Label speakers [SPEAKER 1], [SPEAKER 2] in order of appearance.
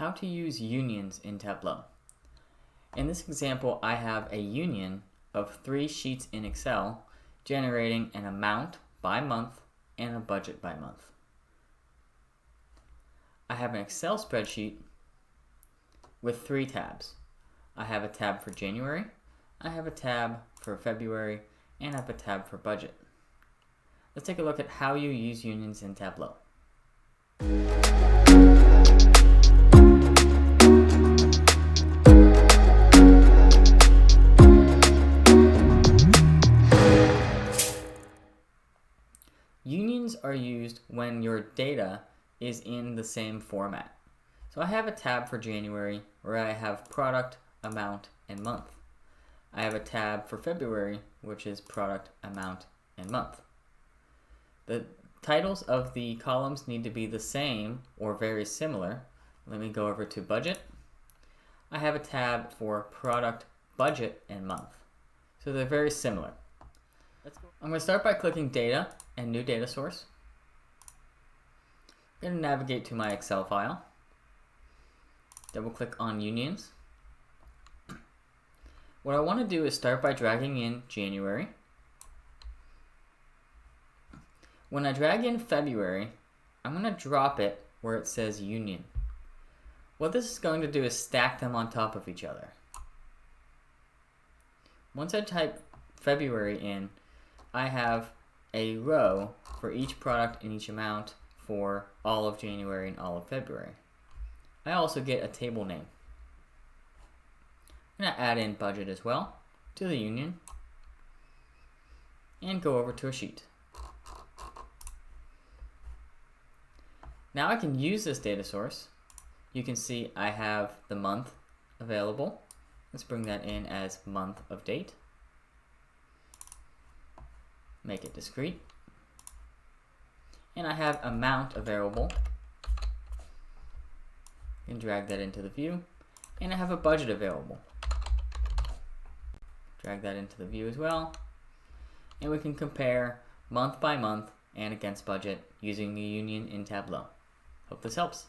[SPEAKER 1] How to use unions in Tableau. In this example, I have a union of 3 sheets in Excel generating an amount by month and a budget by month. I have an Excel spreadsheet with 3 tabs. I have a tab for January, I have a tab for February, and I have a tab for budget. Let's take a look at how you use unions in Tableau. Unions are used when your data is in the same format. So I have a tab for January where I have product, amount, and month. I have a tab for February which is product, amount, and month. The titles of the columns need to be the same or very similar. Let me go over to budget. I have a tab for product, budget, and month. So they're very similar. I'm going to start by clicking Data and New Data Source. I'm going to navigate to my Excel file. Double click on Unions. What I want to do is start by dragging in January. When I drag in February, I'm going to drop it where it says Union. What this is going to do is stack them on top of each other. Once I type February in, I have a row for each product and each amount for all of January and all of February. I also get a table name. I'm going to add in budget as well to the union and go over to a sheet. Now I can use this data source. You can see I have the month available. Let's bring that in as month of date. Make it discrete. And I have amount available. And drag that into the view. And I have a budget available. Drag that into the view as well. And we can compare month by month and against budget using the union in Tableau. Hope this helps.